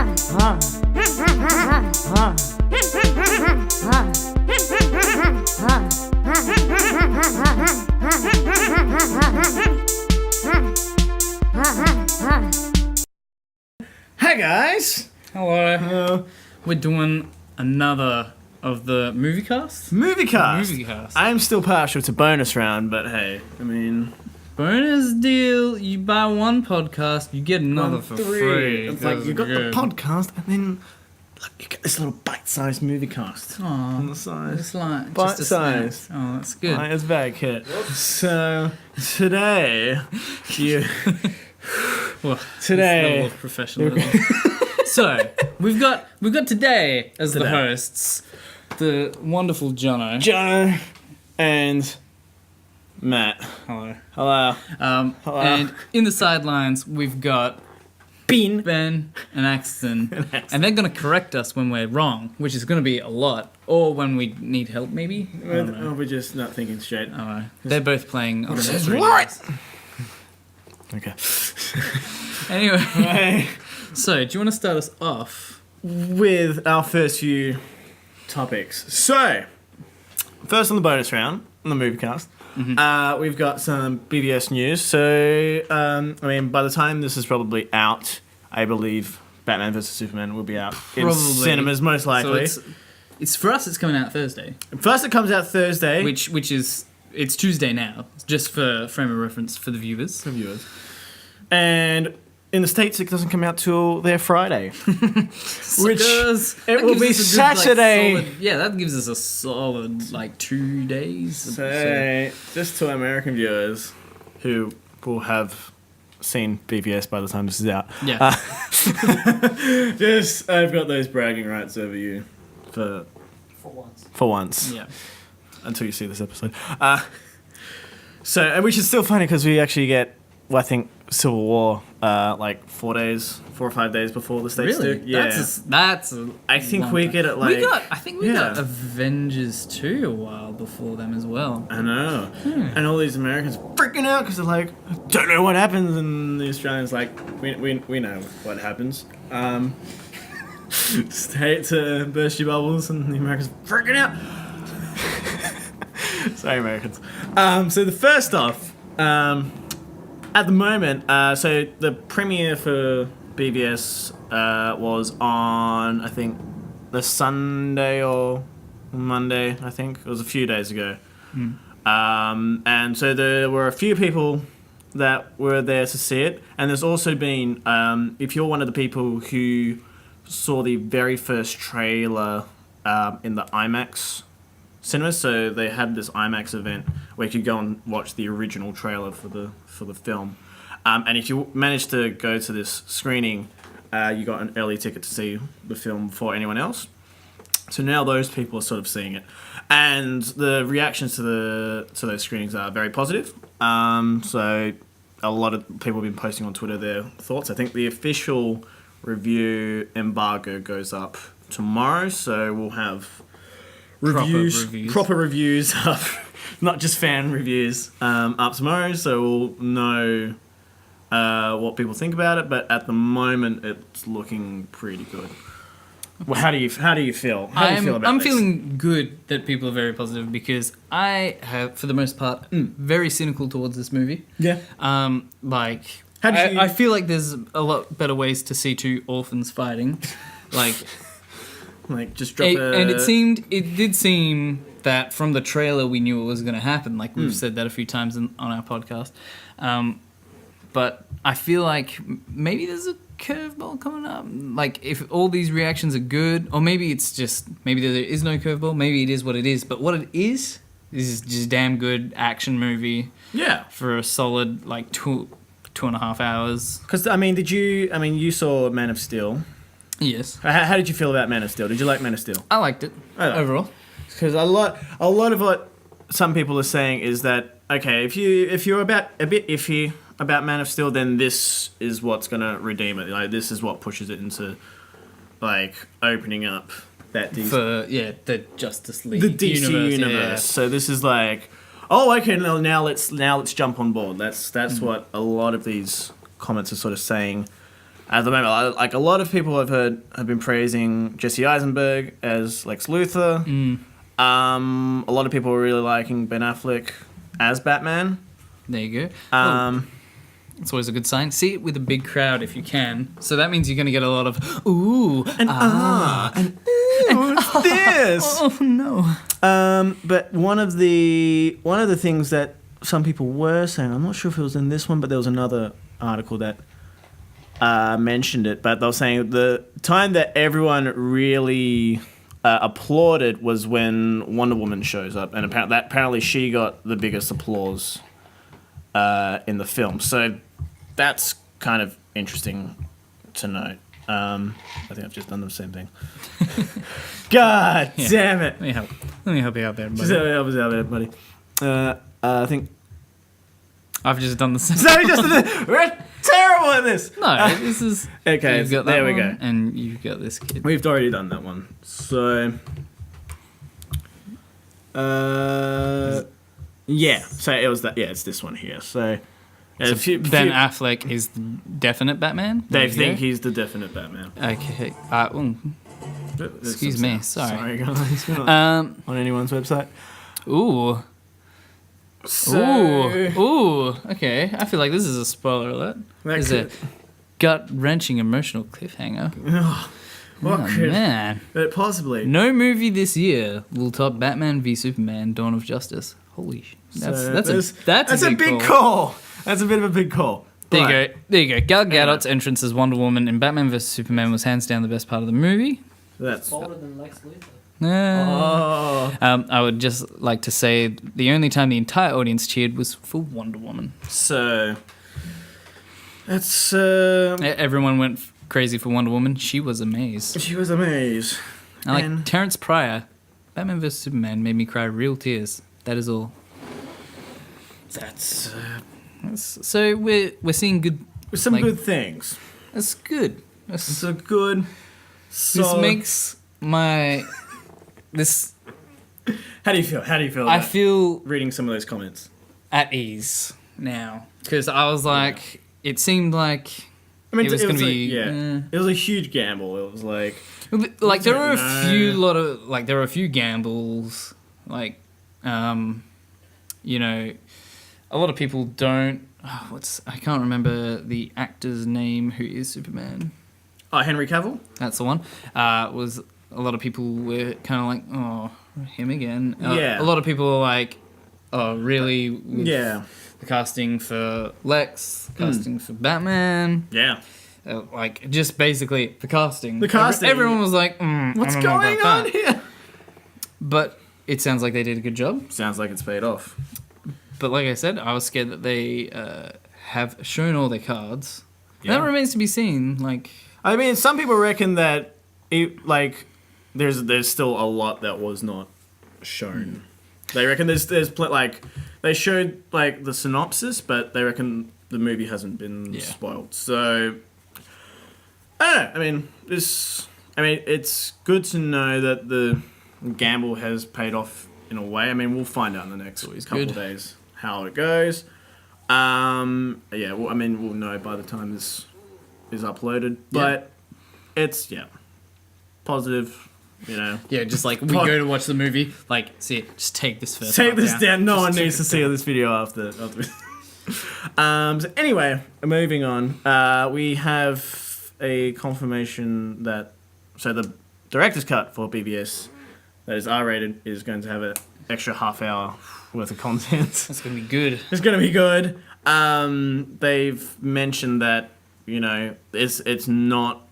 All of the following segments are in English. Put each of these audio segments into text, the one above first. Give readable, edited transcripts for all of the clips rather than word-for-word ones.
Hey guys! Hello. We're doing another of the Moviecast. Moviecast. I'm still partial to bonus round, but hey, I mean... Bonus deal, you buy one podcast, you get another for free. It's like, you got the podcast, and then look, you get this little bite-sized Moviecast on the side. It's like bite-sized. Oh, that's good. Right, it's very cute. So, today, Well, today... level of professionalism. So, we've got today as the hosts, the wonderful Jono and Matt. Hello. Hello. Hello. And in the sidelines, we've got Ben and Axton. And they're going to correct us when we're wrong, which is going to be a lot. Or when we need help, maybe. We're just not thinking straight. I don't know. They're both playing on the Right. Okay. Anyway. So, do you want to start us off? With our first few topics. So, first on the bonus round, on the Moviecast, we've got some BvS news. So, I mean, by the time this is probably out, I believe Batman vs. Superman will be out in cinemas, most likely. So it's for us, it's coming out Thursday. First it comes out Thursday. Which is, it's Tuesday now, just for frame of reference for the viewers. And in the States, it doesn't come out till their Friday. Which it will be Saturday. That gives us a solid, 2 days. So, just to American viewers who will have seen BvS by the time this is out. Yeah. I've got those bragging rights over you for once. Yeah. Until you see this episode. Which is still funny because we actually get, I think, Civil War 4 or 5 days before the States really? do. Yeah. That's I think we get it we got Avengers 2 a while before them as well. I know. And all these Americans freaking out because they're like, don't know what happens, and the Australians like, we know what happens. Just hate to burst your bubbles, and the Americans freaking out. Sorry, Americans. So the first off, at the moment, so the premiere for BvS was on, I think, the Sunday or Monday, I think. It was a few days ago. And so there were a few people that were there to see it. And there's also been, if you're one of the people who saw the very first trailer in the IMAX cinemas, so they had this IMAX event where you could go and watch the original trailer for the film, and if you managed to go to this screening, you got an early ticket to see the film before anyone else. So now those people are sort of seeing it, and the reactions to those screenings are very positive. So a lot of people have been posting on Twitter their thoughts. I think the official review embargo goes up tomorrow, so we'll have proper reviews up, not just fan reviews, up tomorrow, so we'll know what people think about it, but at the moment it's looking pretty good. Well, how do you feel? How do you feel about I'm this? feeling good that people are very positive because I have, for the most part, very cynical towards this movie. Yeah. I feel like there's a lot better ways to see two orphans fighting. Just drop And it did seem that from the trailer we knew it was going to happen. Like we've said that a few times on our podcast. But I feel like maybe there's a curveball coming up. Like if all these reactions are good, or maybe maybe there is no curveball. Maybe it is what it is. But what it is just damn good action movie. Yeah. For a solid 2.5 hours. Because you saw Man of Steel. Yes. How did you feel about Man of Steel? Did you like Man of Steel? I liked it overall. Because a lot of what some people are saying is that, okay, if you're a bit iffy about Man of Steel, then this is what's gonna redeem it. Like this is what pushes it into opening up that the Justice League, the DC universe. Yeah. So this is like, oh, okay, now let's jump on board. That's what a lot of these comments are sort of saying. at the moment. Like a lot of people I've heard have been praising Jesse Eisenberg as Lex Luthor. A lot of people are really liking Ben Affleck as Batman. There you go. It's always a good sign. See it with a big crowd if you can. So that means you're going to get a lot of ooh and and what's this? Oh no. But one of the things that some people were saying, I'm not sure if it was in this one, but there was another article that mentioned it. But they were saying the time that everyone really applauded was when Wonder Woman shows up, and apparently she got the biggest applause in the film. So that's kind of interesting to note. I think I've just done the same thing. God damn it! Let me help you out there, buddy. Just help us out there, buddy. I think I've just done the same. So we're terrible at this. No, this is okay. You've got that there we one, go. and you've got this kid. We've already done that one. So, yeah. So it was that. Yeah, it's this one here. So, Ben Affleck is the definite Batman. They think he's the definite Batman. Okay. Excuse me. Sorry. Guys. On anyone's website. Ooh. So, Ooh. Okay. I feel like this is a spoiler alert. This is a gut-wrenching emotional cliffhanger. What could? Man. But possibly. No movie this year will top Batman v Superman: Dawn of Justice. Holy shit. That's a big call. That's a bit of a big call. There you go. Gal Gadot's entrance as Wonder Woman in Batman vs Superman was hands down the best part of the movie. That's Bolder than Lex Luthor. I would just like to say the only time the entire audience cheered was for Wonder Woman. So that's everyone went crazy for Wonder Woman. She was amazed. And like Terrence Pryor, Batman vs Superman made me cry real tears. That is all. So we're seeing good. Some good things. That's good. It's a good. This makes my this. How do you feel? I feel reading some of those comments at ease now because I was like, it seemed like it was going to be. It was a huge gamble. It was like there were a few gambles, like, a lot of people don't. I can't remember the actor's name who is Superman. Oh, Henry Cavill? That's the one. Was a lot of people were kind of like, oh, him again. Yeah. A lot of people were like, oh, really? Yeah. The casting for Lex, casting for Batman. Yeah. Just basically the casting. Everyone was like, what's going on here? But it sounds like they did a good job. Sounds like it's paid off. But like I said, I was scared that they have shown all their cards. Yeah. That remains to be seen. Like, I mean, some people reckon that there's still a lot that was not shown. They reckon there's they showed like the synopsis, but they reckon the movie hasn't been spoiled. So I don't know. I mean, it's good to know that the gamble has paid off in a way. I mean, we'll find out in the next couple of days how it goes. We'll know by the time this is uploaded. But it's positive. Yeah, just like we go to watch the movie, like, see, just take this first. Take this down. No one needs to see this video after. So anyway, moving on. We have a confirmation that the director's cut for BvS that is R-rated is going to have an extra half hour worth of content. That's going to be good. It's going to be good. They've mentioned that it's not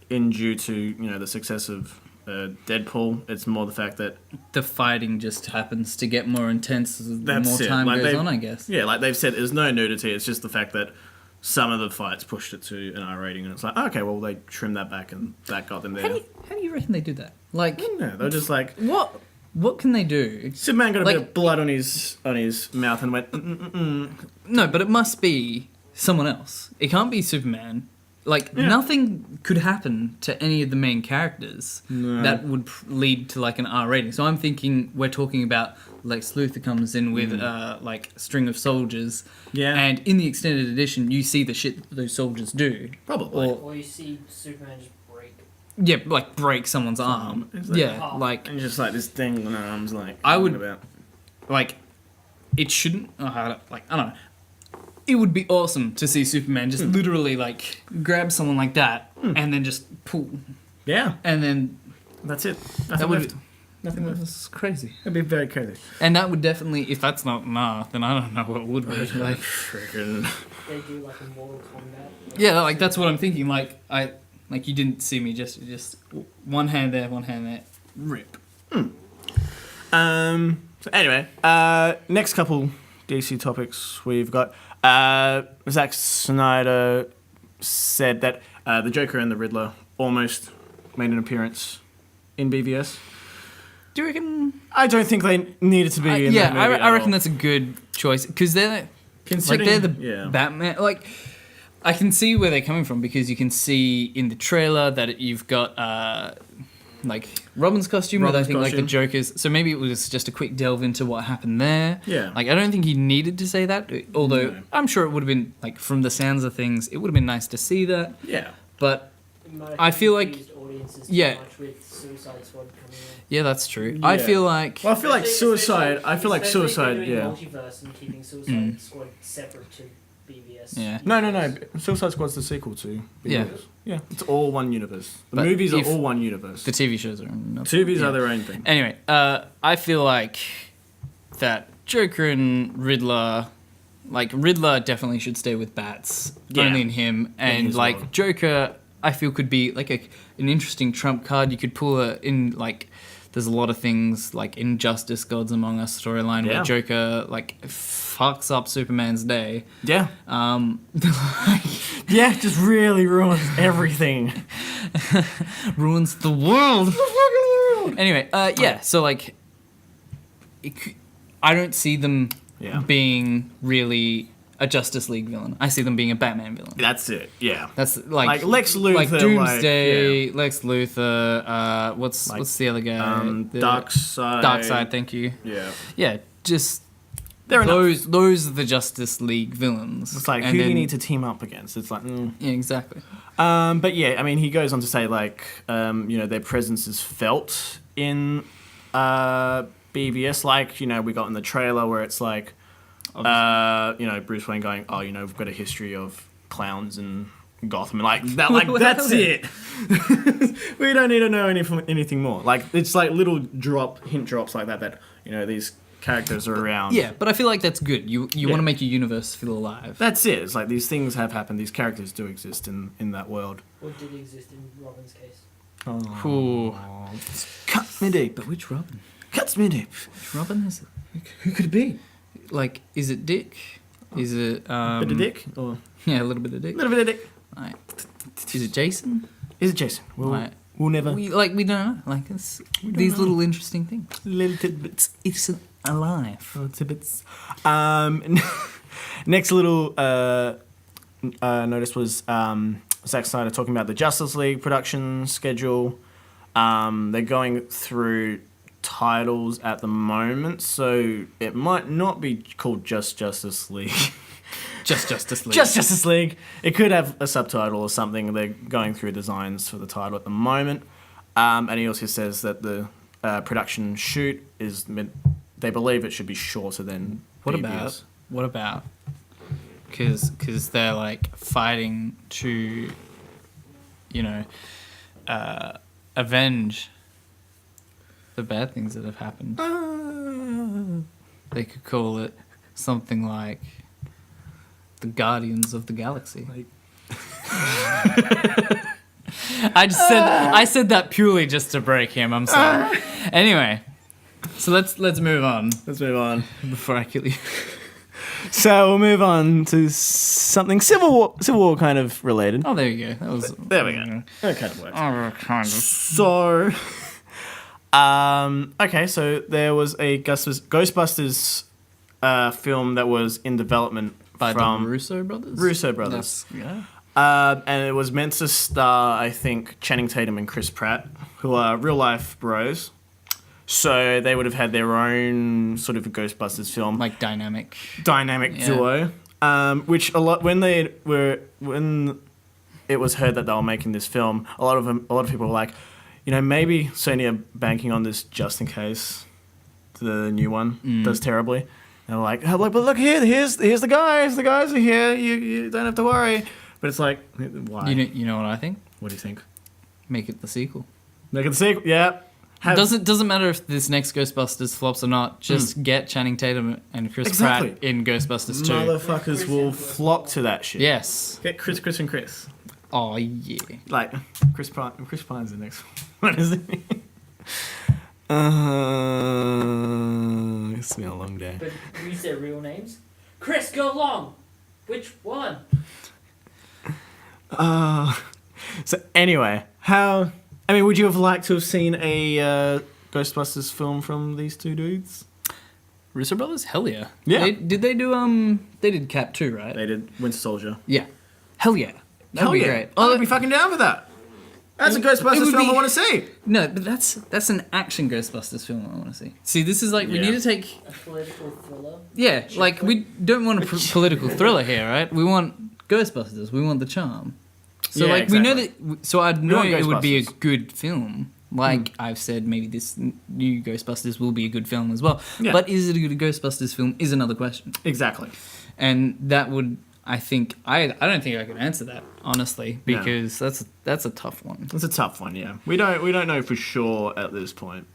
due to the success of Deadpool. It's more the fact that the fighting just happens to get more intense the that's more it. time goes on, I guess. Yeah, like they've said, there's no nudity. It's just the fact that some of the fights pushed it to an R rating, and it's like, okay, well, they trimmed that back, and that got them there. How do you reckon they do that? Like, I don't know. They're just like, what can they do? Superman got a bit of blood on his mouth and went. No, but it must be someone else. It can't be Superman. like nothing could happen to any of the main characters that would lead to like an R rating. So I'm thinking we're talking about Lex Luthor comes in with like a string of soldiers, and in the extended edition you see the shit that those soldiers do, Probably. Or you see Superman just break. Yeah, like break someone's arm. Like, and just like this thing on their arms, like I would about. like it shouldn't. I don't know. It would be awesome to see Superman just literally like grab someone like that and then just pull. Yeah, and then that's it. That would. Nothing left. That's crazy. It'd be very crazy. And that would definitely, if that's not then I don't know what would be. Like, freaking. They do like a Mortal Kombat. Yeah, like that's what I'm thinking. Like you didn't see me just one hand there, rip. So anyway, next couple DC topics we've got. Zack Snyder said that the Joker and the Riddler almost made an appearance in BvS. Do you reckon? I don't think they needed to be in that movie I reckon that's a good choice because they're the Batman. Like, I can see where they're coming from because you can see in the trailer that you've got like Robin's costume, but I think like the Joker's. So maybe it was just a quick delve into what happened there. Yeah. Like I don't think he needed to say that, although I'm sure it would have been like from the sounds of things, it would have been nice to see that. Yeah. But I feel like much with Suicide Squad coming in. Yeah, that's true. Yeah. I feel like Well, I feel like Suicide. I feel like Suicide. Doing Yeah. Multiverse and keeping Suicide Squad separate to BvS. Yeah. No. Suicide Squad's the sequel to BvS. Yeah. Yeah. It's all one universe. The But movies are if all one universe. the TV shows are another. TVs are their own thing. Anyway, I feel like that Joker and Riddler, like Riddler definitely should stay with Bats, only in him, and his like world. Joker, I feel could be like an interesting trump card. You could pull in like. There's a lot of things like Injustice, Gods Among Us storyline where Joker like fucks up Superman's day. Yeah. Yeah, just really ruins everything. Ruins the world. Anyway, so like, I don't see them being really a Justice League villain. I see them being a Batman villain. That's it. Yeah. That's like Lex Luthor, like Doomsday, Lex Luthor. What's the other guy? Darkseid. Darkseid. Thank you. Yeah. Yeah, just They're those are the Justice League villains. It's like, who do you need to team up against? It's like, Yeah, exactly. But yeah, I mean, he goes on to say like, their presence is felt in BvS. Like, we got in the trailer where it's like, Bruce Wayne going, we've got a history of clowns in Gotham, and like that, like that's it. We don't need to know anything more. Like it's like little hint drops like that these characters are around. Yeah, but I feel like that's good. You want to make your universe feel alive. That's it. It's like these things have happened. These characters do exist in that world. Or did exist in Robin's case? Ooh. Cuts me deep. But which Robin? Cuts me deep. Which Robin is it? Who could it be? Like, is it Dick? Is it Bit of Dick? Or yeah, a little bit of Dick. a little bit of Dick. Right. Is it Jason? Is it Jason? We'll never. We don't know. Like these little interesting things. Little tidbits. It's alive. Little tidbits. Next little notice was Zack Snyder talking about the Justice League production schedule. They're going through titles at the moment, so it might not be called just Justice League. Just Justice League. Just Justice League. It could have a subtitle or something. They're going through designs for the title at the moment. And he also says that the production shoot is they believe it should be shorter than What BvS. about? Because they're like fighting to, avenge the bad things that have happened. They could call it something like the Guardians of the Galaxy. I said that purely just to break him. I'm sorry. Anyway, so let's move on Let's move on. before I kill you. So we'll move on to something Civil War kind of related. Oh, there you go. That was There we go. That kind of works. Oh, kind of. So, okay, so there was a Ghostbusters film that was in development By from the Russo brothers. Russo brothers. Yeah. And it was meant to star, I think, Channing Tatum and Chris Pratt, who are real life bros. So they would have had their own sort of a Ghostbusters film, Like dynamic. dynamic duo. Which a lot when it was heard that they were making this film, a lot of people were like, maybe Sony are banking on this just in case the new one does terribly. And they're like, but look here's the guys. The guys are here. You don't have to worry. But it's like, why? You know what I think? What do you think? Make it the sequel. Make it the sequel. Yeah. Doesn't matter if this next Ghostbusters flops or not. Just get Channing Tatum and Chris Exactly. Pratt in Ghostbusters 2. Motherfuckers will flock to that shit. Yes. Get Chris, and Chris. Oh yeah. Like Chris Pine's the next one, isn't he? It's been a long day. But use their real names. Chris, go along. Which one? So anyway, would you have liked to have seen a Ghostbusters film from these two dudes? Russo brothers? Hell yeah. Yeah. Did they do they did Cap 2, right? They did Winter Soldier. Yeah. Hell yeah. That'd be great. I'd be fucking down for that. That's a Ghostbusters film I want to see. No, but that's an action Ghostbusters film I want to see. See, this is like we need to take A political thriller. Yeah, like we don't want a political thriller here, right? We want Ghostbusters. We want the charm. So Yeah, we know exactly. that. So I'd know want it would be a Ghostbusters. good film. Like I've said, maybe this new Ghostbusters will be a good film as well. Yeah. But is it a good Ghostbusters film? Is another question. Exactly. And that would, I think, I don't think I can answer that honestly because that's a tough one. It's a tough one. Yeah, we don't know for sure at this point,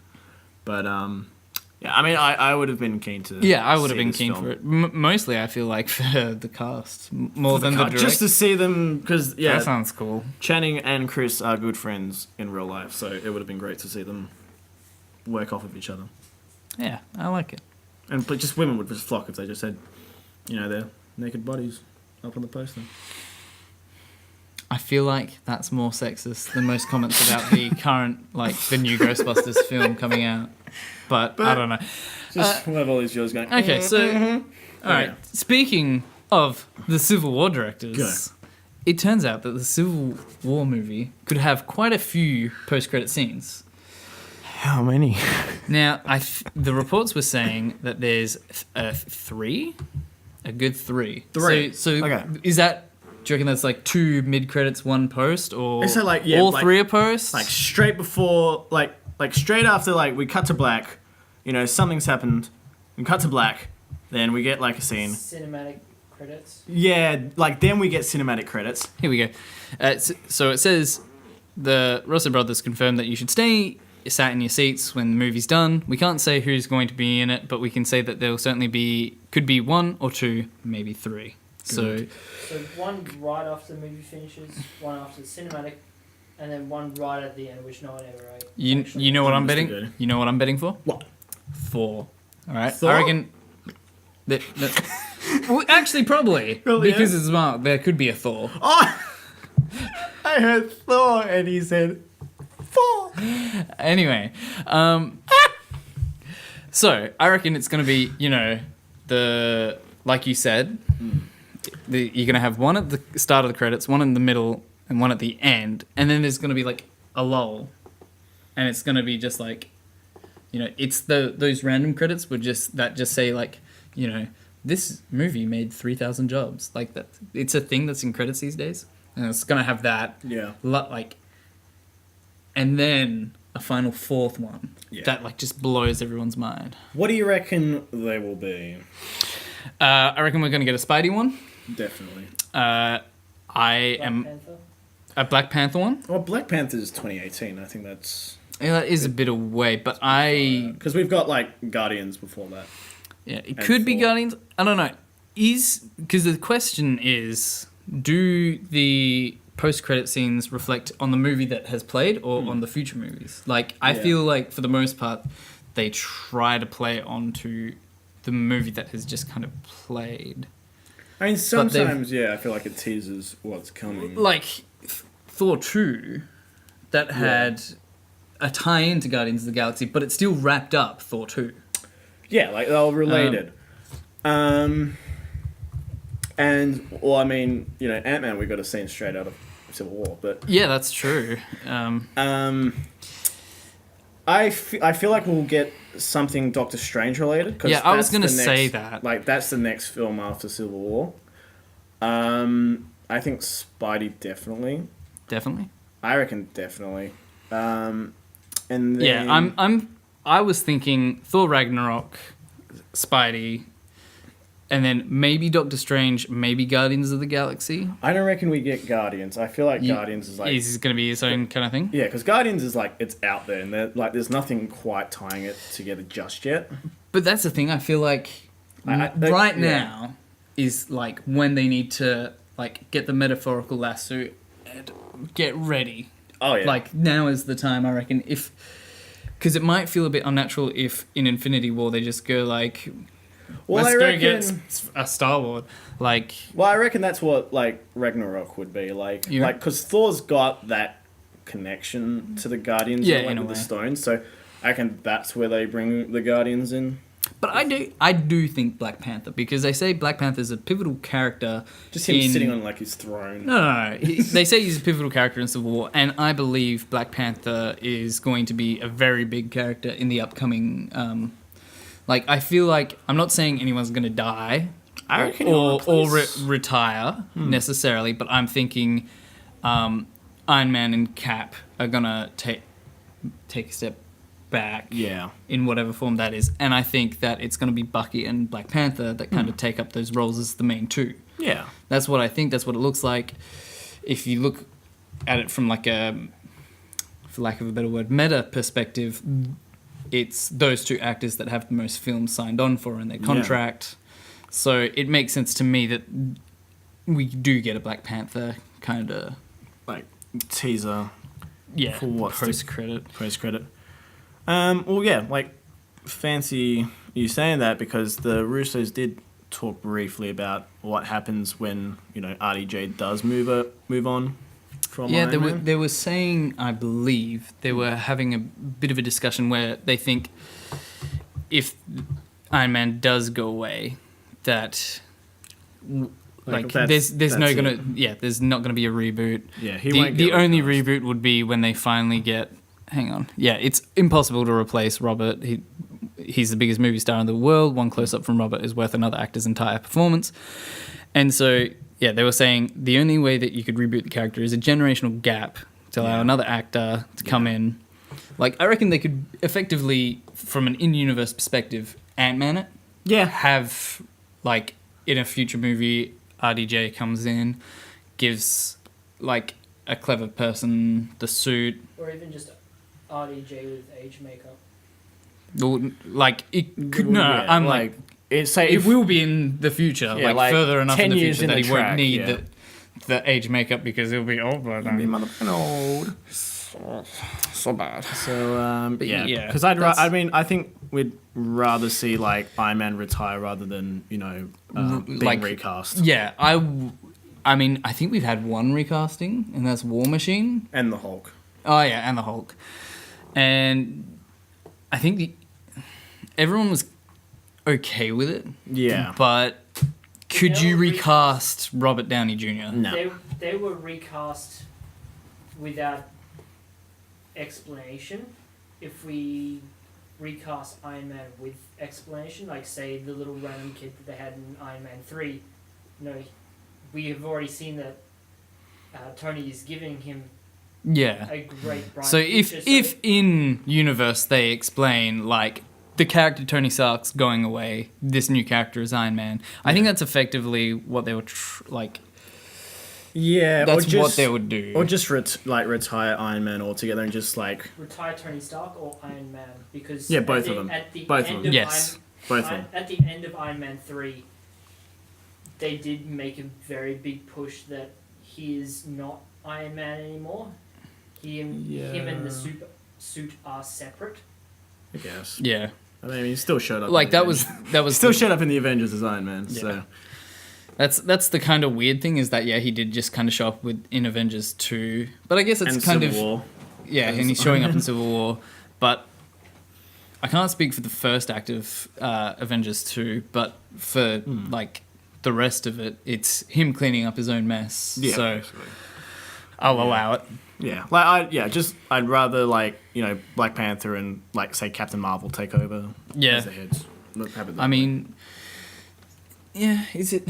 but yeah. I mean, I would have been keen to. Yeah, I would have see been this keen film. for it. Mostly, I feel like for the cast more than the director. Just to see them, because That sounds cool. Channing and Chris are good friends in real life, so it would have been great to see them work off of each other. Yeah, I like it. And but just women would just flock if they just had, their naked bodies up on the poster. I feel like that's more sexist than most comments about the current, the new Ghostbusters film coming out. But I don't know. Just we'll have all these girls going. Okay, so all right. Yeah. Speaking of the Civil War directors, Go. it turns out that the Civil War movie could have quite a few post-credit scenes. How many? Now, the reports were saying that there's a good three. Three. So Okay. is that? Do you reckon that's like 2 mid-credits, 1 post, or Is that all 3 are post? Like straight before, like straight after, we cut to black. Something's happened. We cut to black. Then we get a scene. Cinematic credits. Yeah, then we get cinematic credits. Here we go. So it says the Russo brothers confirmed that you should stay sat in your seats when the movie's done. We can't say who's going to be in it, but we can say that there will certainly could be 1 or 2, maybe 3. So one right after the movie finishes, one after the cinematic, and then one right at the end, which no one ever ate. you know what I'm Mr. betting? Good. You know what I'm betting for? What? Thor. All right. Thor? I reckon. Well, actually, probably Really, because yeah? it's Mark. There could be a Thor. Oh, I heard Thor, and he said Thor. Anyway, so I reckon it's gonna be the like you said, you're gonna have 1 at the start of the credits, 1 in the middle, and 1 at the end, and then there's gonna be a lull, and it's gonna be just it's those random credits would just say this movie made 3,000 jobs, that. It's a thing that's in credits these days, and it's gonna have that Yeah. and then a final 4th one Yeah. that just blows everyone's mind. What do you reckon they will be? I reckon we're gonna get a Spidey one. Definitely. I am Panther. a Black Panther one. Well, Black Panther is 2018. I think that's Yeah, that is a bit away, but because we've got Guardians before that. it could be Thor. Guardians. I don't know. Because the question is, do the post-credit scenes reflect on the movie that has played or on the future movies? I feel for the most part, they try to play it onto the movie that has just kind of played. I mean, sometimes, I feel like it teases what's coming. Thor 2, that had a tie-in to Guardians of the Galaxy, but it still wrapped up Thor 2. Yeah, they're related. Well, I mean, Ant-Man we got a scene straight out of Civil War, but Yeah, that's true. I feel like we'll get something Doctor Strange related. Yeah, I was gonna the next- say that. Like, that's the next film after Civil War. I think Spidey definitely. Definitely. I reckon definitely. And then, Yeah, I was thinking Thor Ragnarok, Spidey, and then maybe Doctor Strange, maybe Guardians of the Galaxy. I don't reckon we get Guardians. I feel like Guardians is like... Is going to be its own kind of thing? Yeah, because Guardians is like, it's out there, and there's nothing quite tying it together just yet. But that's the thing, I feel like now is like when they need to like get the metaphorical lasso and get ready. Oh, yeah. Like, now is the time, I reckon, because it might feel a bit unnatural if in Infinity War they just go like, well, let's I go reckon, get a Star-Lord. Like, well, I reckon that's what, like, Ragnarok would be. Like, Yeah. because Thor's got that connection to the Guardians Yeah, like, in a with the way. stones, so I reckon that's where they bring the Guardians in. but I do think Black Panther, because they say Black Panther's a pivotal character. Just him sitting on, like, his throne. No. They say he's a pivotal character in Civil War, and I believe Black Panther is going to be a very big character in the upcoming. I feel like, I'm not saying anyone's going to die I reckon or retire necessarily, but I'm thinking Iron Man and Cap are going to take a step back. Yeah. In whatever form that is, and I think that it's going to be Bucky and Black Panther that kind of take up those roles as the main two. Yeah. That's what I think. That's what it looks like. If you look at it from like a, for lack of a better word, meta perspective, it's those two actors that have the most films signed on for in their contract. So it makes sense to me that we do get a Black Panther kind of Like, teaser. Yeah. For what? Post credit. Well, yeah, like, fancy you saying that, because the Russos did talk briefly about what happens when, RDJ does move on from Yeah, Iron Man. they were saying, I believe, they were having a bit of a discussion where they think if Iron Man does go away, that there's not gonna be a reboot. Yeah, he the won't get only recast. reboot would be when they finally get. Hang on, yeah, it's impossible to replace Robert. He's the biggest movie star in the world. One close up from Robert is worth another actor's entire performance, and so. Yeah, they were saying the only way that you could reboot the character is a generational gap to allow another actor to come in. Like, I reckon they could effectively, from an in-universe perspective, Ant-Man it. Yeah. Have, like, in a future movie, RDJ comes in, gives, like, a clever person the suit. Or even just RDJ with age makeup. Or, like, it could... No, Yeah, I'm like... like... Say It will be in the future, Yeah, like further enough 10 in the years future in that the he won't track, need yeah. the age makeup because he'll be old by then. be motherfucking old. So bad. So, yeah. yeah, Because I think we'd rather see, like, Iron Man retire rather than, being like- recast. Yeah, I mean, I think we've had one recasting, and that's War Machine. And the Hulk. Oh, yeah, and the Hulk. And I think everyone was okay with it. Yeah. But could They you were recast Robert Downey Jr.? No. They were recast without explanation. If we recast Iron Man with explanation, like say the little random kid that they had in Iron Man 3, we have already seen that Tony is giving him Yeah. a great bright So future, if in universe they explain like the character Tony Stark's going away, this new character is Iron Man. I think that's effectively what they were Yeah, That's what they would do. Or just retire Iron Man altogether and just like retire Tony Stark or Iron Man, because Yeah, both of them. At the Both of end them. Yes. both of them. At the end of Iron Man 3, they did make a very big push that he is not Iron Man anymore. Him and the suit are separate. I guess. Yeah. I mean, he still showed up. Like in that the was Avengers. Still showed up in the Avengers as Iron Man. Yeah. So That's the kind of weird thing is that he did just kind of show up in Avengers 2. But I guess it's and kind Civil of War. yeah, and he's showing up in Civil War. But I can't speak for the first act of Avengers 2, but for like the rest of it, it's him cleaning up his own mess. Yeah, So basically. I'll allow it. Yeah, I'd rather Black Panther and say Captain Marvel take over Yeah. as the heads. I mean, yeah, who is it?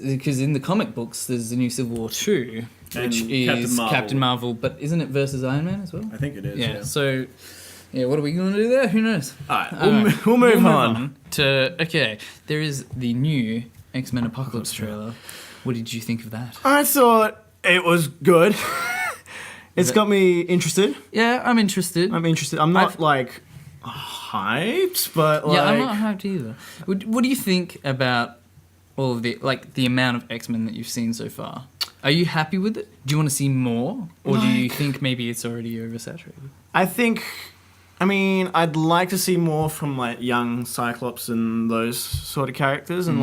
Because in the comic books, there's a new Civil War 2, which And is Captain Marvel, but isn't it versus Iron Man as well? I think it is. Yeah, so, yeah, what are we going to do there? Who knows? Alright, we'll move on. Okay, there is the new X-Men Apocalypse trailer. What did you think of that? I thought it was good. It's got me interested. Yeah, I'm interested. I'm not hyped, but Yeah, I'm not hyped either. What do you think about all of the amount of X-Men that you've seen so far? Are you happy with it? Do you want to see more? Or do you think maybe it's already oversaturated? I'd like to see more from young Cyclops and those sort of characters, and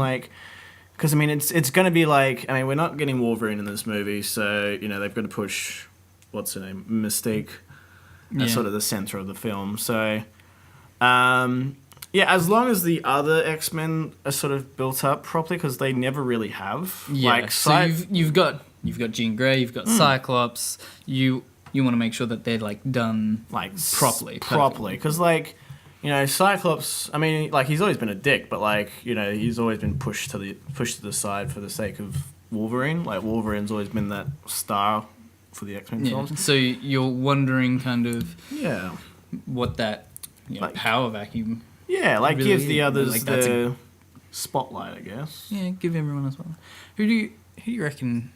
because it's going to be we're not getting Wolverine in this movie, so they've got to push what's her name, Mystique, as sort of the center of the film. So as long as the other X-Men are sort of built up properly, because they never really have. Yeah, so you've got Jean Grey, you've got Cyclops. You want to make sure that they're done properly. Because Cyclops. He's always been a dick, but he's always been pushed to the side for the sake of Wolverine. Wolverine's always been that star for the X-Men films. So you're wondering kind of Yeah. what that power vacuum. Yeah, really gives the others that's the spotlight, I guess. Yeah, give everyone as well. Who do you reckon?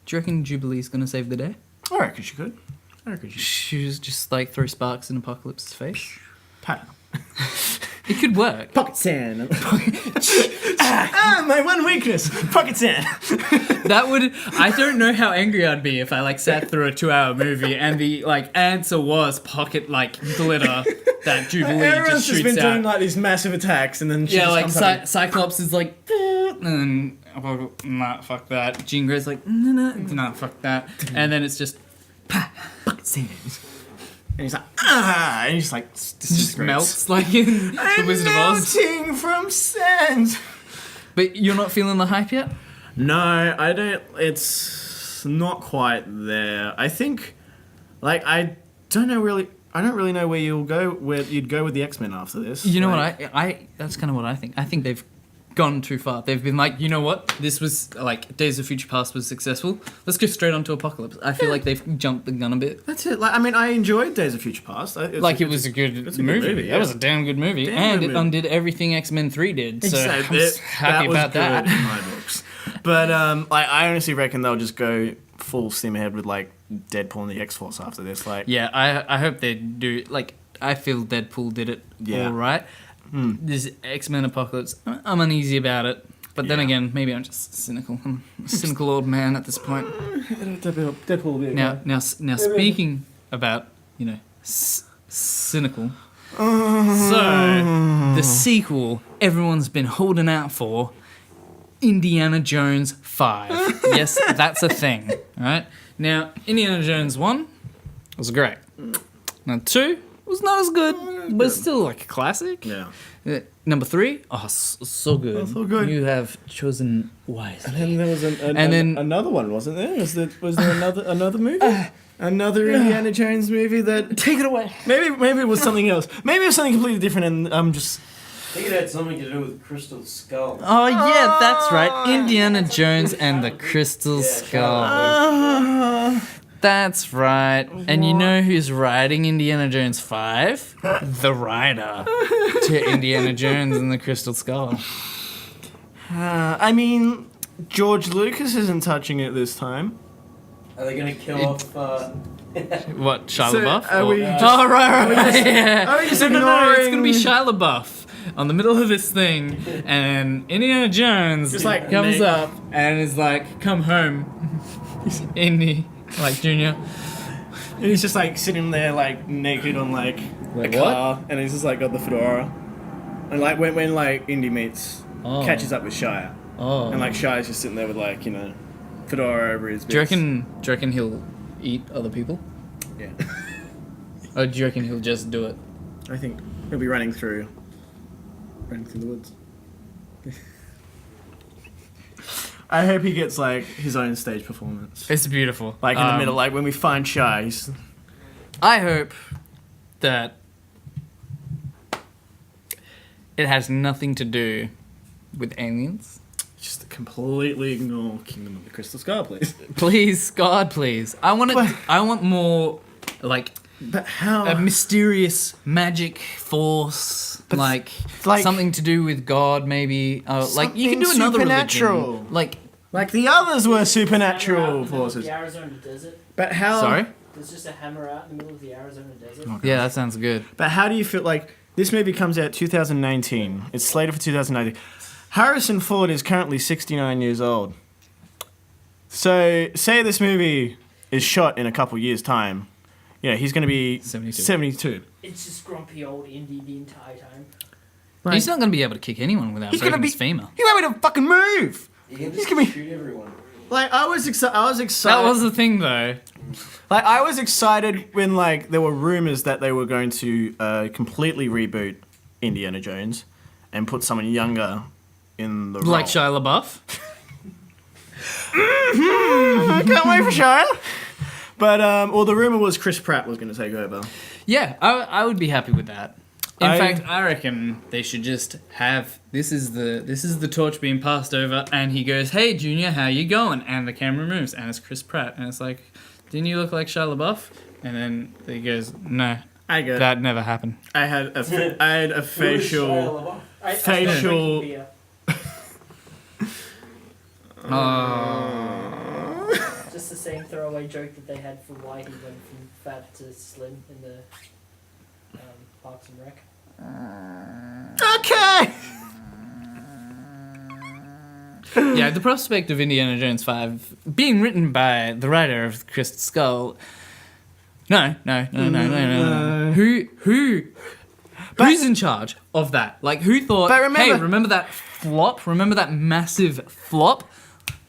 Do you reckon Jubilee's gonna save the day? I reckon she could. She's just throw sparks in Apocalypse's face. Pow. It could work. Pocket sand. My one weakness. Pocket sand. That would. I don't know how angry I'd be if I sat through a 2-hour movie and the answer was pocket glitter that Jubilee Everyone's just shoots been out. doing these massive attacks, and then she just comes up Cyclops is and then nah, fuck that. Jean Grey's nah, fuck that, and then it's just pocket sand. And he's and he's just melts in The Wizard of Oz. Melting from sand. But you're not feeling the hype yet? No, I don't. It's not quite there. I think, I don't really know where you'd go with the X-Men after this. You know what? I that's kind of what I think. I think they've gone too far. They've been you know what? This was Days of Future Past was successful. Let's go straight on to Apocalypse. I feel like they've jumped the gun a bit. That's it. I enjoyed Days of Future Past. It was a good movie. Yeah. That was a damn good movie. And it undid everything X-Men 3 did. So I was happy about that. In my books. But I honestly reckon they'll just go full steam ahead with Deadpool and the X-Force after this. Yeah, I hope they do. I feel Deadpool did it all right. This X-Men Apocalypse, I'm uneasy about it. But then again, maybe I'm just cynical. I'm a cynical old man at this point. Deadpool. Now speaking about, cynical. So, the sequel everyone's been holding out for, Indiana Jones 5. Yes, that's a thing. Alright? Now, Indiana Jones 1 was great. Now 2 was not as good, but still a classic. Yeah. Number 3, so good. Oh, so good. You have chosen wisely. And then there was then another one, wasn't there? Was there another movie? Another Indiana Jones movie that... Take it away. Maybe it was something else. Maybe it was something completely different, and I'm just... I think it had something to do with Crystal Skull. Oh yeah, that's right. Indiana Jones and the Crystal Skull. That's right. And you know who's writing Indiana Jones 5? The writer to Indiana Jones and the Crystal Skull. George Lucas isn't touching it this time. Are they going to kill off... What, Shia LaBeouf? Are we just- right. Yeah. Are we just No, it's ignoring- going to be Shia LaBeouf on the middle of this thing, and Indiana Jones Just comes Nick. up and is come home, Indy, Junior. And he's just sitting there naked on a Wait, car, and he's just got the fedora. And when Indy meets, catches up with Shia, Oh. and Shia's just sitting there with fedora over his. Do you reckon he'll eat other people? Yeah. Or do you reckon he'll just do it? I think he'll be running through the woods. I hope he gets like his own stage performance. It's beautiful. Like in the middle, like when we find Shai. I hope that it has nothing to do with aliens. Just completely ignore Kingdom of the Crystal Skull, please. Please, God, please. I want more, like, But how? a mysterious magic force, like something to do with God, maybe. Like you can do another supernatural. religion. Like, Like the others were supernatural Hammer out in the middle of forces. The Arizona desert. But how? sorry. There's just a hammer out in the middle of the Arizona desert. Yeah, that sounds good. But how do you feel like this movie comes out 2019? It's slated for 2019. Harrison Ford is currently 69 years old. So say this movie is shot in a couple years' time. You know, he's going to be 72. It's just grumpy old Indy the entire time. Like, He's not going to be able to kick anyone without breaking his femur. He won't be able to fucking move. He's gonna be- shoot everyone. Like I was excited. That was the thing, though. Like I was excited when like there were rumors that they were going to completely reboot Indiana Jones and put someone younger in the role. Like Shia LaBeouf. I can't wait for Shia. But well, the rumor was Chris Pratt was going to take over. Yeah, I would be happy with that. In I- fact, I reckon they should just have this is the torch being passed over, and he goes, "Hey, Junior, how you going?" And the camera moves, and it's Chris Pratt, and it's like, "Didn't you look like Shia LaBeouf?" And then he goes, "No, I get. that never happened." I had a facial. I Facial- drinking beer. Just the same throwaway joke that they had for why he went from fat to slim in the Parks and Rec. Okay. Yeah, the prospect of Indiana Jones 5 being written by the writer of Crystal Skull. No. Who's in charge of that? Like, who thought, But remember- hey, remember that flop? Remember that massive flop?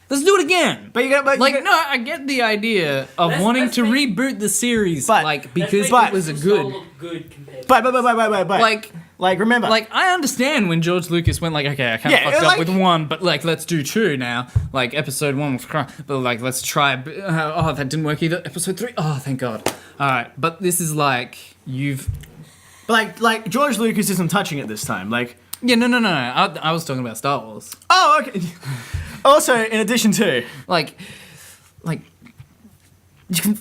Let's do it again. But you got. But Like, no, I get the idea of Let's- wanting let's to make- reboot the series, But- like, because Let's make it was a Crystal Skull good... look good compared to But like remember. Like, I understand when George Lucas went like, okay, I kind of Yeah, fucked like- up with one, but like, let's do two now. Like, episode 1 was crap, but like, let's try. Oh, that didn't work either. Episode 3, oh, thank God. All right, but this is like you've. like George Lucas isn't touching it this time. Like. Yeah, no. I was talking about Star Wars. Oh, okay. Also, in addition to. Like, you can.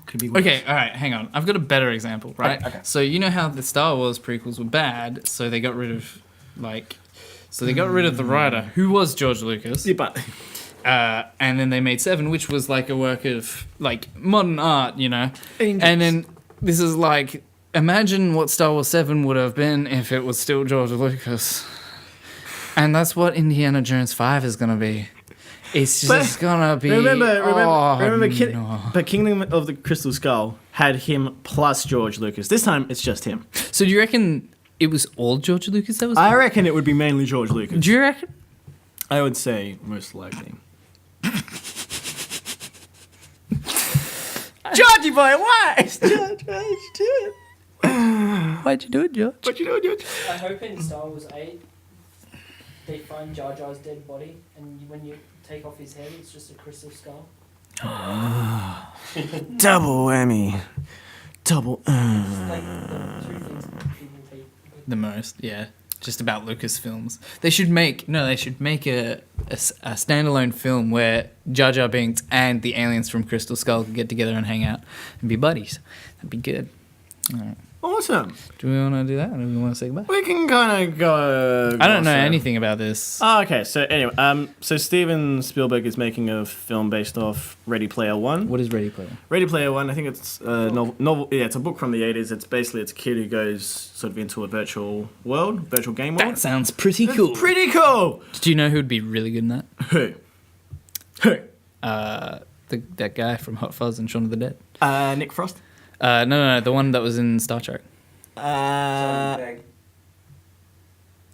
Could be worse. Okay, all right, hang on. I've got a better example, right? Okay. So you know how the Star Wars prequels were bad, so they got rid of the writer who was George Lucas. Yeah, but. And then they made 7, which was like a work of like modern art, you know. Angels. And then this is like, imagine what Star Wars 7 would have been if it was still George Lucas. And that's what Indiana Jones 5 is gonna be. It's just gonna be. Remember, no. but Kingdom of the Crystal Skull had him plus George Lucas. This time, it's just him. So do you reckon it was all George Lucas that was? I reckon it would be mainly George Lucas. Do you reckon? I would say most likely. Georgie boy, why? George, why'd you do it? Why'd you do it, George? What you doing, George? I hope in Star Wars 8 they find Jar Jar's dead body, and when you take off his head, it's just a crystal skull. Double whammy. Double. Just like the two things that people take. The most, yeah. Just about Lucasfilms. They should make a standalone film where Jar Jar Binks and the aliens from Crystal Skull can get together and hang out and be buddies. That'd be good. All right. Awesome. Do we want to do that? Or do we want to say goodbye? We can kind of go. I don't know also. anything about this. Oh, okay. So anyway, so Steven Spielberg is making a film based off Ready Player One. What is Ready Player? Ready Player One. I think it's a novel. Yeah, it's a book from the 80s. It's basically a kid who goes sort of into a virtual world, virtual game world. That sounds pretty cool. Pretty cool. Do you know who'd be really good in that? Who? Who? That guy from Hot Fuzz and Shaun of the Dead. Nick Frost. No, the one that was in Star Trek.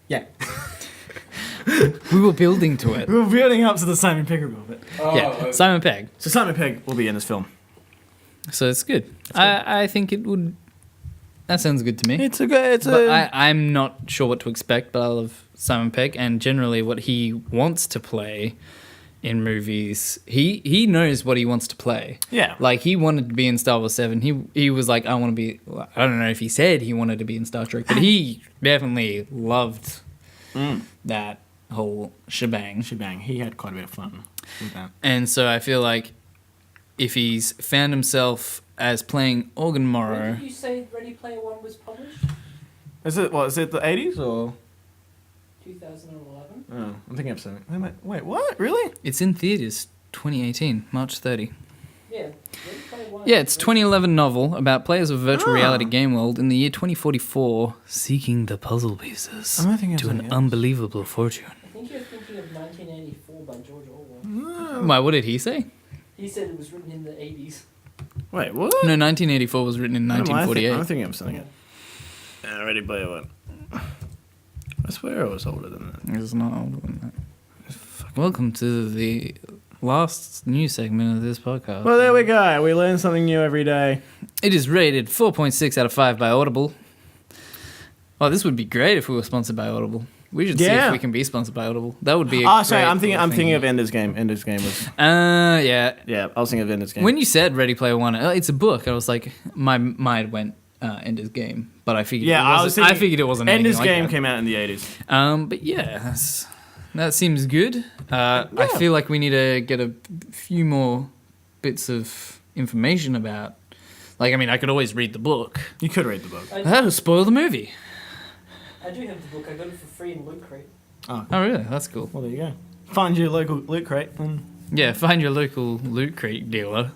Yeah. We were building to it. We're building up to the Simon Pegg a little bit. Yeah, Simon Pegg. So Simon Pegg will be in this film. So it's good. I think it would. That sounds good to me. It's a good. But I'm not sure what to expect, but I love Simon Pegg, and generally what he wants to play in movies, he knows what he wants to play. Yeah. Like, he wanted to be in Star Wars 7. He was like, I want to be... I don't know if he said he wanted to be in Star Trek, but he definitely loved that whole shebang. He had quite a bit of fun with that. And so I feel like if he's found himself as playing Organ When Morrow... did you say Ready Player One was published? Is it the 80s or? 2011. Oh, I'm thinking of something. Wait, what? Really? It's in theaters 2018, March 30. Yeah, Ready Player One. Yeah, it's a 2011 novel about players of a virtual reality game world in the year 2044 seeking the puzzle pieces Am I thinking of to an something else? unbelievable fortune. I think you're thinking of 1984 by George Orwell. Why, what did he say? He said it was written in the 80s. Wait, what? No, 1984 was written in What am I 1948. I'm thinking of something else. Ready Player One. I swear I was older than that. It's not older than that. Welcome to the last news segment of this podcast. Well, there we go. We learn something new every day. It is rated 4.6 out of 5 by Audible. Oh, this would be great if we were sponsored by Audible. We should see Yeah. if we can be sponsored by Audible. That would be a Oh, sorry. great I'm little thinking of thing. Ender's Game. Ender's Game was. Yeah. Yeah, I was thinking of Ender's Game. When you said Ready Player One, it's a book. I was like, my mind went Ender's Game, but I figured I figured it wasn't. Ender's anything like Game that. came out in the 80s. But yeah, that seems good. I feel like we need to get a few more bits of information about. Like, I mean, I could always read the book. You could read the book. That would spoil the movie. I do have the book. I got it for free in Loot Crate. Oh, really? That's cool. Well, there you go. Find your local loot crate. Yeah, find your local Loot Crate dealer.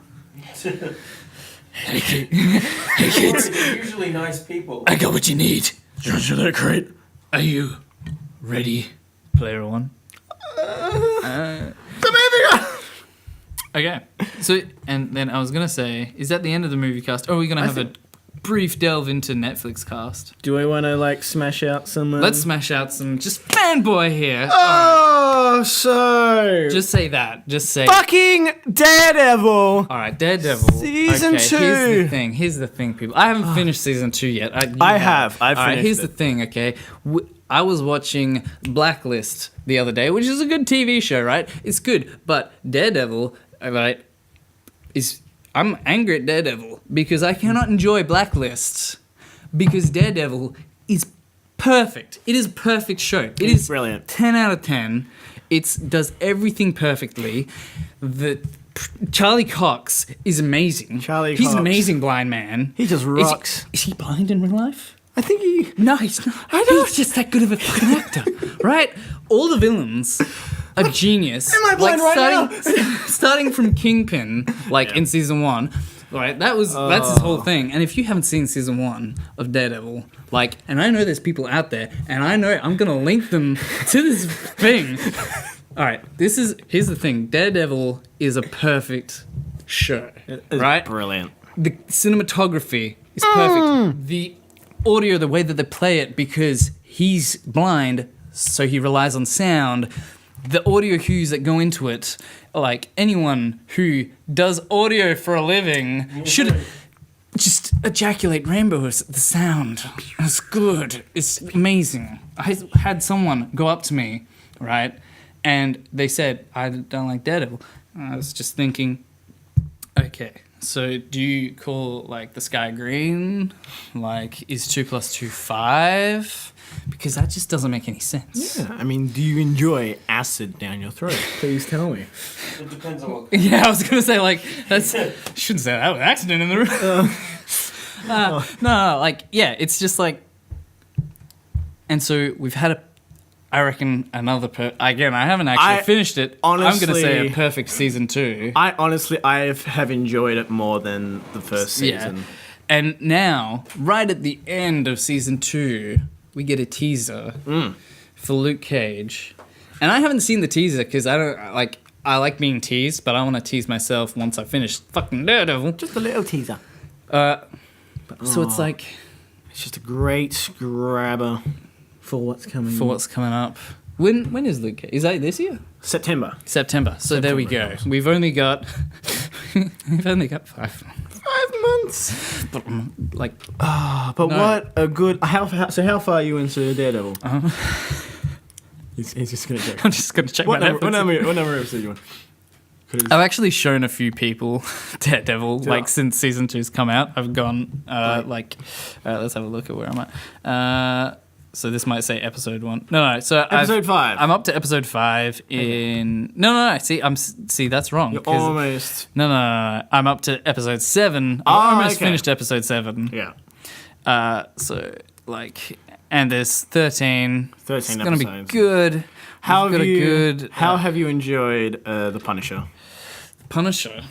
Hey, kid. Hey, kids. They're usually nice people. I got what you need. Find your loot crate. Are you ready, Player One? The movie. Okay. So, and then I was going to say, is that the end of the movie cast? Or are we going to have a brief delve into Netflix cast? Do we want to smash out some? Let's smash out some just fanboy here. Oh, so Just say that. Just say. fucking Daredevil. All right, Daredevil. Season okay, 2. Here's the thing, people. I haven't finished season 2 yet. I have. I've All right, finished here's it. the thing, okay? I was watching Blacklist the other day, which is a good TV show, right? It's good, but Daredevil, right, I'm angry at Daredevil because I cannot enjoy Blacklist because Daredevil is perfect. It is a perfect show. It is brilliant. 10 out of 10. It does everything perfectly. Charlie Cox is amazing. He's Cox. an amazing blind man. He just rocks. Is he blind in real life? I think he. No, he's not. He's just that good of a fucking actor, right? All the villains are genius. Am I blind right starting from Kingpin, in season 1, right? That's his whole thing. And if you haven't seen season 1 of Daredevil, and I know there's people out there, and I know I'm gonna link them to this thing. All right, here's the thing. Daredevil is a perfect show, right? Brilliant. The cinematography is perfect. The audio, the way that they play it, because he's blind, so he relies on sound. The audio cues that go into it, anyone who does audio for a living should just ejaculate rainbows at the sound. It's good. It's amazing. I had someone go up to me, right, and they said, I don't like Daredevil. I was just thinking, okay, so do you call the sky green? Is 2 + 2 5? Because that just doesn't make any sense. Yeah, I mean, do you enjoy acid down your throat? Please tell me. It depends on what. Yeah, I was gonna say that's shouldn't say that with accident in the room. No, it's just and so we've had I reckon another again. I haven't actually finished it. I'm gonna say a perfect season 2. I have enjoyed it more than the first season. Yeah. And now, right at the end of season 2, we get a teaser for Luke Cage, and I haven't seen the teaser because I don't I like being teased, but I want to tease myself once I finish fucking Daredevil. Just a little teaser. So it's it's just a great grabber for what's coming. up. When is Luke Cage? Is that this year? September. So there we go. We've only got 5 months. months. Like, But No. what a good. How far are you into Daredevil? He's just gonna check. I'm just gonna check What my number, Netflix. what number episode you want? 'Cause I've actually shown a few people Daredevil, Yeah. like since season 2's come out. I've gone let's have a look at where I'm at. So this might say episode 1. No. So episode 5. I'm up to episode 5 in. No. See, that's wrong. You're 'cause- almost. No. I'm up to episode 7. Oh, I almost okay. finished episode 7. Yeah. So like, and there's 13. 13 It's gonna be episodes. good. How We've have got a you? good, How have you enjoyed The Punisher? Punisher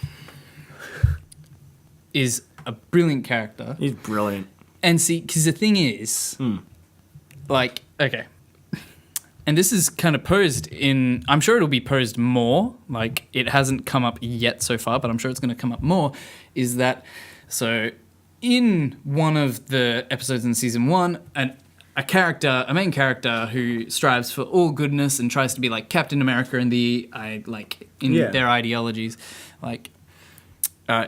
is a brilliant character. He's brilliant. And see, because the thing is, like, okay. And this is kind of posed in, I'm sure it'll be posed more, like, it hasn't come up yet so far, but I'm sure it's going to come up more, is that, so, in one of the episodes in season 1, a main character who strives for all goodness and tries to be like Captain America in their ideologies, like,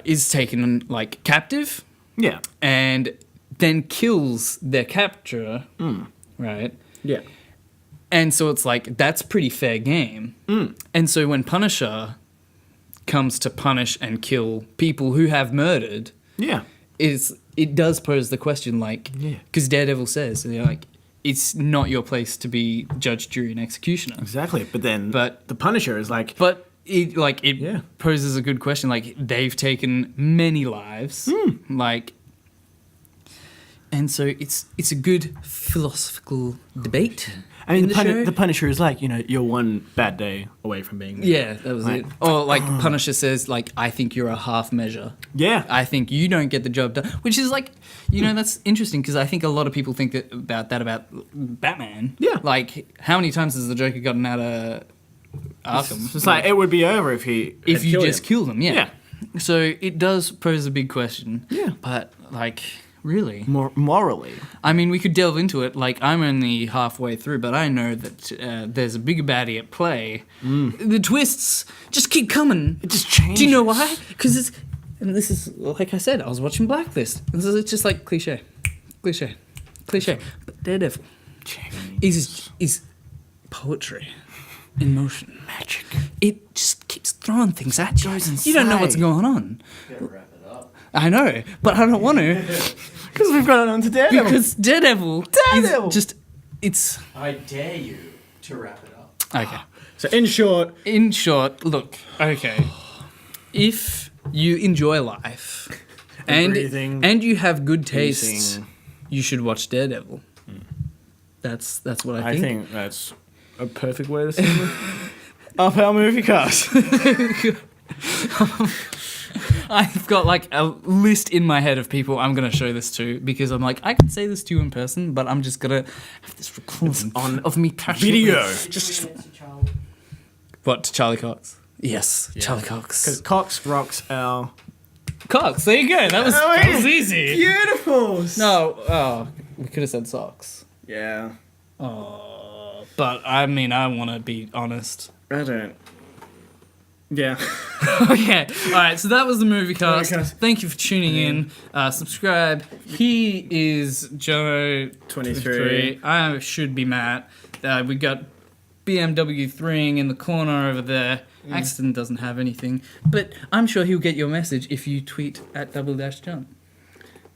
is taken, like, captive. Yeah. And then kills their capturer, right? Yeah. And so it's like, that's pretty fair game. And so when Punisher comes to punish and kill people who have murdered, Yeah. it does pose the question, like, Yeah. because Daredevil says, they're like, it's not your place to be judge, jury, and executioner. Exactly. But then, But- the Punisher is like, But it Yeah. poses a good question. Like, they've taken many lives, like, and so it's a good philosophical debate. I mean, in the show. the Punisher is like, you're one bad day away from being. Yeah, that was Like- it. Or like Punisher says, like, I think you're a half measure. Yeah. I think you don't get the job done, which is like, that's interesting because I think a lot of people think about Batman. Yeah. Like, how many times has the Joker gotten out of Arkham? It's like, it would be over if he. if had you killed just him. kill them, yeah. Yeah. So it does pose a big question. Yeah. But like, really, Morally. I mean, we could delve into it. Like, I'm only halfway through, but I know that there's a bigger baddie at play. The twists just keep coming. It just changes. Do you know why? Because this is, like I said, I was watching Blacklist. And so it's just like cliche. But Daredevil is poetry in motion. Magic. It just keeps throwing things at you. Goes You don't know inside. what's going on. Gotta wrap it up. I know, but I don't want to. Because we've got it on to Daredevil. Because Daredevil Daredevil! is just, it's... I dare you to wrap it up. Okay. So, in short, Look, okay. If you enjoy life breathing, and you have good taste, eating. you should watch Daredevil. That's what I I think. think that's a perfect way to say it. Up our Moviecast. I've got like a list in my head of people I'm going to show this to because I'm like, I can say this to you in person, but I'm just going to have this recording on of me passionately. video. Just Charlie. What, to Charlie Cox? Yes, Charlie Cox. Because Cox rocks our. Cox, there you go. That was easy. Beautiful. No, we could have said socks. Yeah. Oh, but I mean, I want to be honest. I don't. Yeah. Okay, all right. So that was the Moviecast. Moviecast. Thank you for tuning in. Subscribe. He is Joe 23. I should be Matt. We got BMW 3ing in the corner over there. Accident doesn't have anything, but I'm sure he'll get your message if you tweet at @double-jump.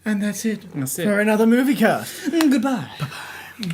And that's it. That's it. For another Moviecast. Goodbye. Bye.